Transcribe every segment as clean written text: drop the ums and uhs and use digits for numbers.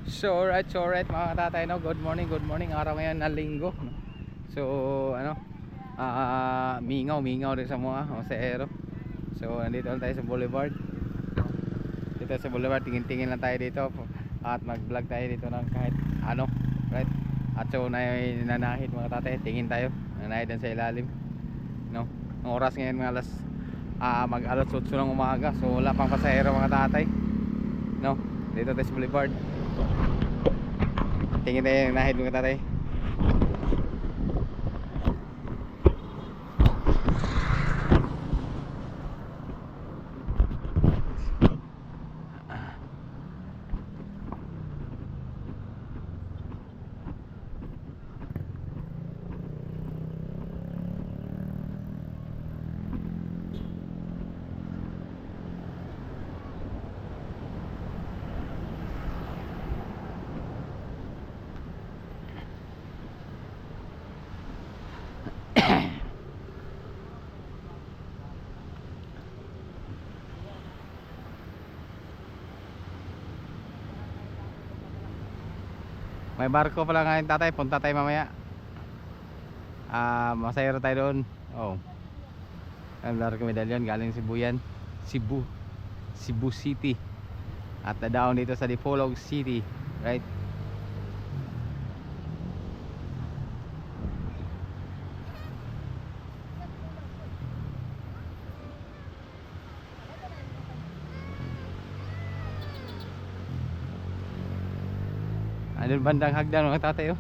So alright mga tatay, no? Good morning. Araw ngayon na linggo, no? So ano, mingaw rin sa mga Josero. So nandito lang tayo sa boulevard. Dito sa boulevard, tingin-tingin lang tayo dito at mag-vlog tayo dito ng kahit ano, right? At so nanahid mga tatay, tingin tayo. Nanahid din sa ilalim, no? Ang oras ngayon mga mag alas 8 ng umaga. So wala pang pasahero mga tatay, no? Dito tayo sa boulevard. Tingin tayo ng nahid mga tatay. May barko pala ngayon tatay, punta tayo mamaya. Masayro tayo doon. Oh. Ang barko medalyon galing Cebu yan. Cebu City. At down dito sa Dipolog City, right? Ano bandang hagdan mga tatay, oh.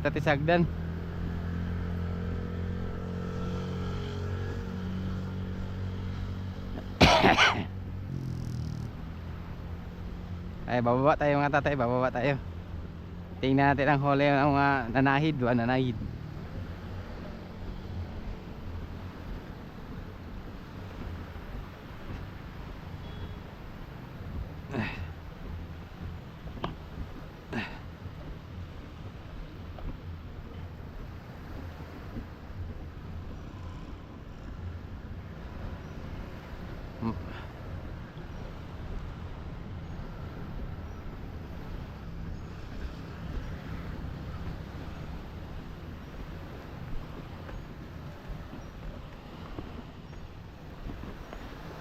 Tatay sa hagdan. Ay, bababa tayo mga tatay, bababa tayo. Tingnan natin ang huli ng mga nanahid, nanahid.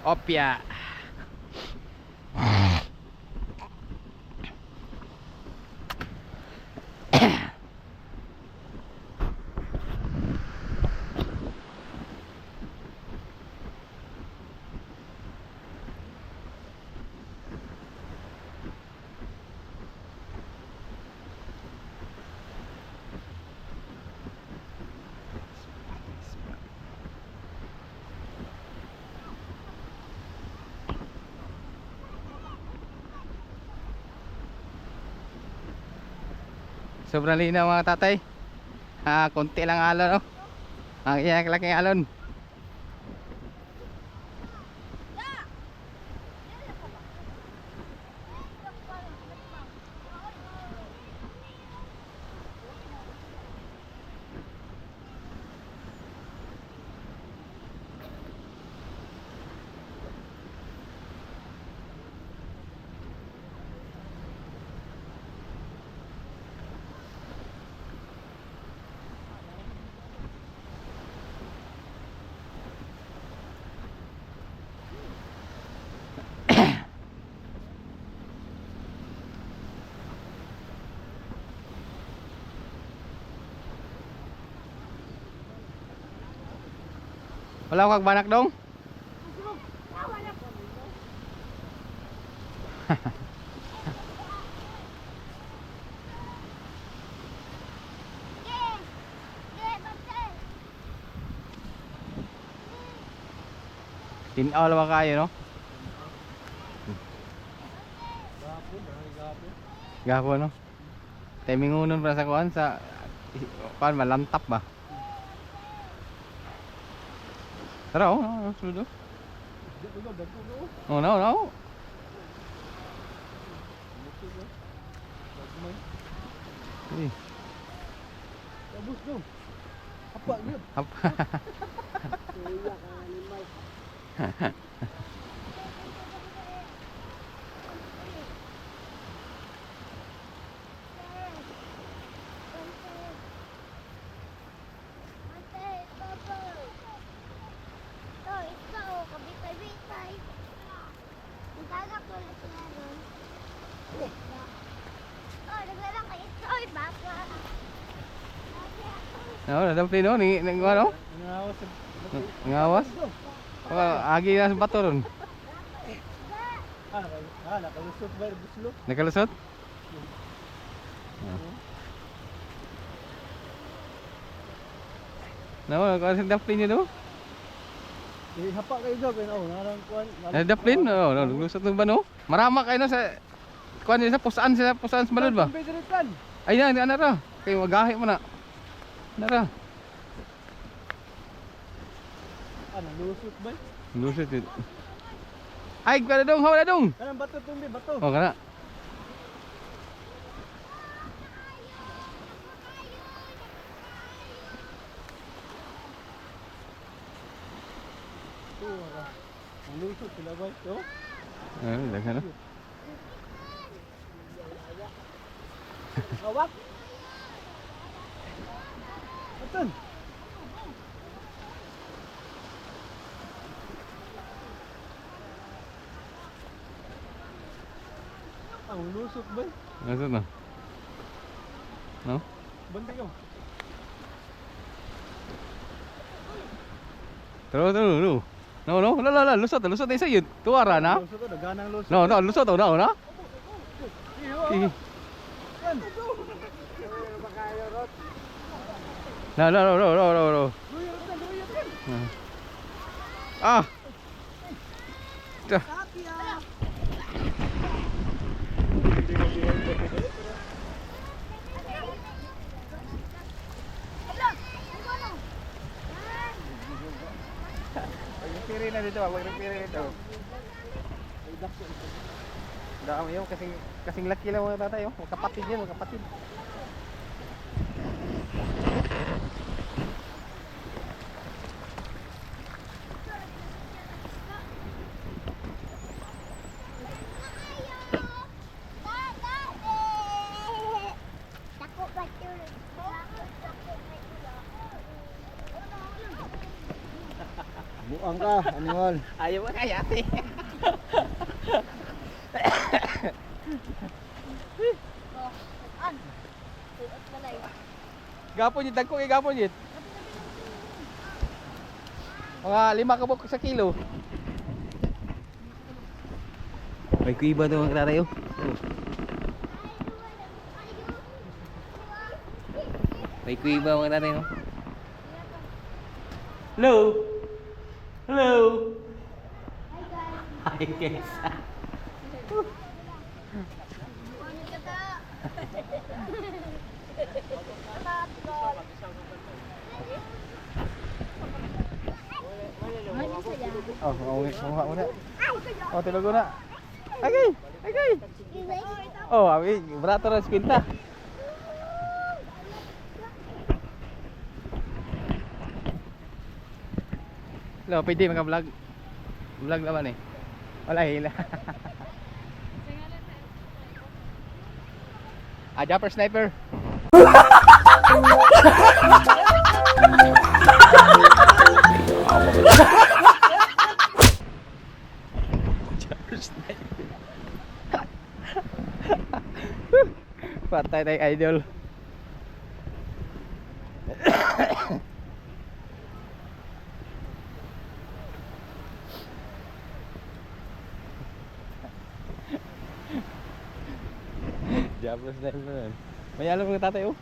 Opya. Sobrang linaw mga tatay. Konti lang alon, oh. Ang iyak-laking alon. Wala ko kagbanak dong. Tinaw lang kayo, no? Gapon, no? Timingunon para sa kuan sa kuan malantap ba? Tara, oh, sudo. Oh, no. Ini. Bagus dong. Apa yun? Apa? Kuya ka animal. Nadaplin no ni ano? Nangawas sa... Ngawas. Agi na sa bato ron. Nakalusot ba yung buslo? Nakalusot? Kasi daplin niya no? Hapa kayo dyan, pero narang kuhan. Daplin? Naglusot ng ba no? Marama kayo no sa... Kuhan nila sa pusaan sa balod ba? Ay na, ano ra? Kayo magahi mo na. Ano ra? Lusot ba? Lusot yun. Ay, kada dong, hawa na dong! Kanang bato itong di, bato. Oh, kana. Ang lusot sila ba? Ito? Ano, daghan no? Hawak! Atan! Ang lusot ba? Lusot na. No? Bandi ka. Taro. No, lusot na isa yun. Tuwara na. Lusot to, daganang lusot. No, lusot na. Iyo! No. Ah. Dah. Piri na dito, magpiri dito. Dami yun, kasing laki lang mga tatay, magkapatid yan, magkapatid. Buang ka, Anual. Ayaw mo kaya ate. Gapon yun, dagko kay gapon yun. Mga 5 kabok sa kilo. May kuiba daw ang tatayo. May kuiba mga tatayo. Hello. Hi guys. Muna. Tulog na. Okay. Berato ras pinta. Lo, pwede maka-vlog. Vlog naman eh. Wala hila. Jumper sniper. Jumper sniper. Patay tayo idol. Jumper sniper. May alam ko tatay oh.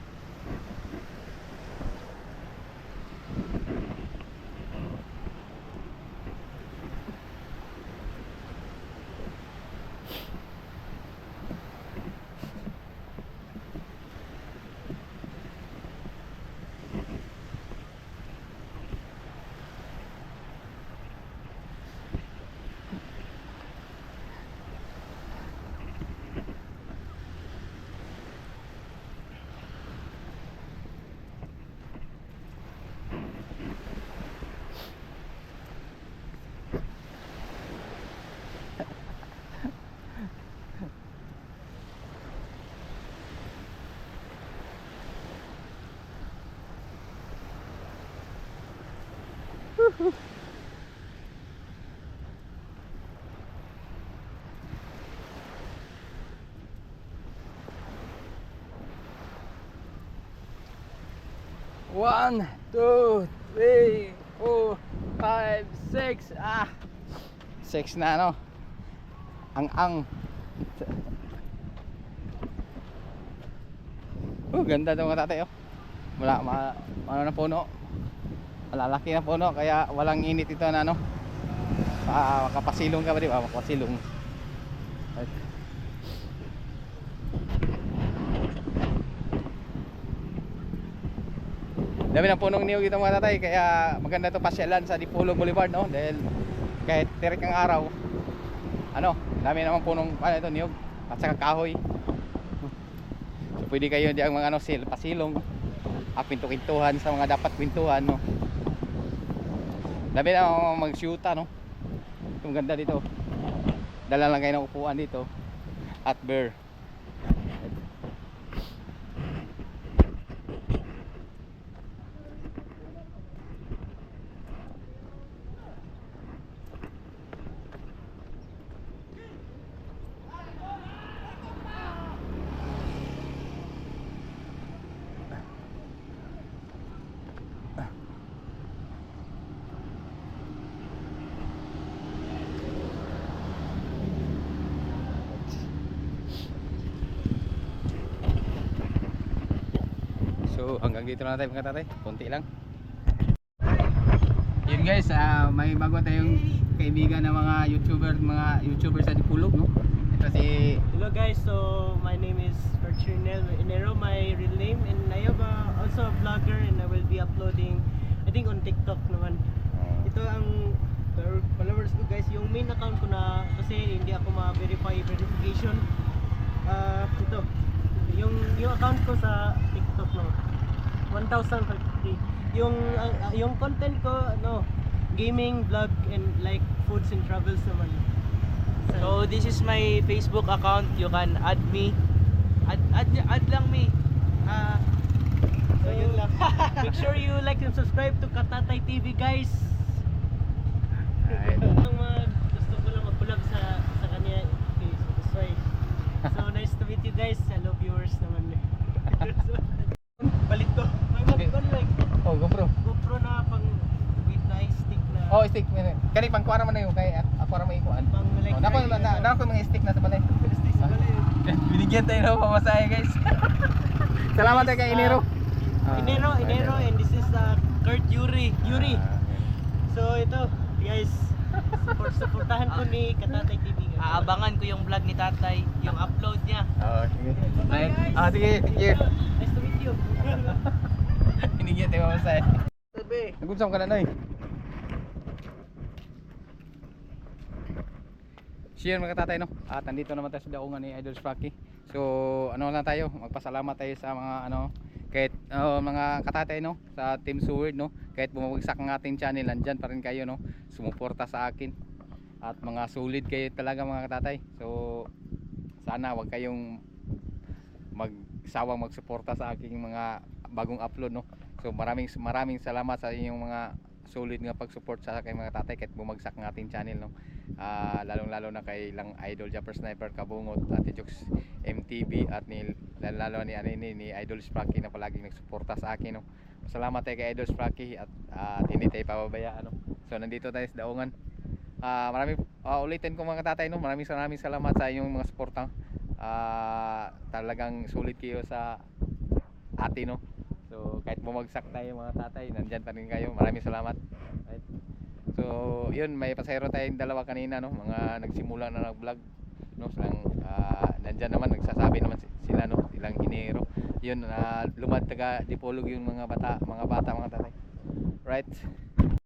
1, 2, 3, 4, 5, 6. 6 na ano. Ang. Ganda itong mga tatay oh. Ano na puno. Malalaki na puno kaya walang init ito na ano. Makapasilong ka ba, di ba? Makapasilong. Right. Dami ng punong niyog dito mga tatay, kaya maganda to pasyalan sa Dipolog Boulevard, no? Dahil kahit tirik ang araw, ano, dami naman punong ito niyog at saka kahoy. So pwede kayo diyan mga ano, pasilong, pinto-pintuhan sa mga dapat pintuhan, no? Dami na mag-shoota, no? Ang ganda dito. Dala lang kayo ng upuan dito at bear. So hanggang dito lang tayo mga tatay, konti lang. Yun guys, may bago tayong kaibigan ng mga YouTuber sa Dipolog, no? Ito si... Hello guys, so my name is Fertrinel Enero, my real name, and I have also a vlogger and I will be uploading, I think on TikTok naman. Ito ang followers ko guys, yung main account ko na kasi hindi ako verification. Ito, yung account ko sa TikTok no, 1,050. Yung content ko ano, gaming, vlog, and like foods and travels naman. So this is my Facebook account. You can add me. Add lang me. So yun lang. Make sure you like and subscribe to Katatay TV guys. Alright. Gusto ko lang mag-vlog sa kanya. Okay, so that's why. So nice to meet you guys. Hello viewers naman. Palit ko. May mag-on like Oh, GoPro. GoPro na pang with na stick na. Oh, stick. Kani pang kuha naman na yun, kaya ako na may ikuan. Pang like Nako mga stick na sa balay. stick sa balay. Binigyan tayo ng pamasahe guys. Salamat tayo kay Inero. Inero, and this is Kurt Yuri. So ito guys, supportahan ko ni Katatay TV guys. Aabangan ko yung vlog ni tatay, yung upload niya. Oh, sige. Bye guys. Sige, thank you. Nice to meet you. Binigyan tayo pamasahe. Sabi. Nagunsam ka na Noy. Share mga tatay, no? At nandito naman tayo sa daungan ni Idol Spracky. So ano lang tayo, magpasalamat tayo sa mga ano, kahit mga katatay, no, sa Team Seward, no, kahit bumagsak ang ating channel, nandyan pa rin kayo, no, sumuporta sa akin at mga solid kayo talaga mga katatay. So sana wag kayong magsawang magsuporta sa aking mga bagong upload, no. So maraming salamat sa inyong mga solid nga pag-support sa aking mga tatay kahit bumagsak ang ating channel, no. Lalong-lalo na kay lang Idol Japper Sniper Kabungot, Ate Jokes MTV at lalo ni Idol Spracky na palaging nagsuporta sa akin, no. Salamat tayo kay Idol Spracky at hindi tayo pababayaan, no. So nandito tayo sa daungan. Ulitin ko mga tatay, no, maraming salamat sa inyong mga suporta. Talagang sulit kayo sa atin, no. So kahit bumagsak tayo mga tatay, nandyan pa rin kayo. Maraming salamat. Right? So yun, may pasahero tayong dalawa kanina, no, mga nagsimula na nag-vlog, no, silang nandyan naman, nagsasabi naman sila, no, ilang Enero. Yun, lumad taga Dipolog yung mga bata mga tatay. Right?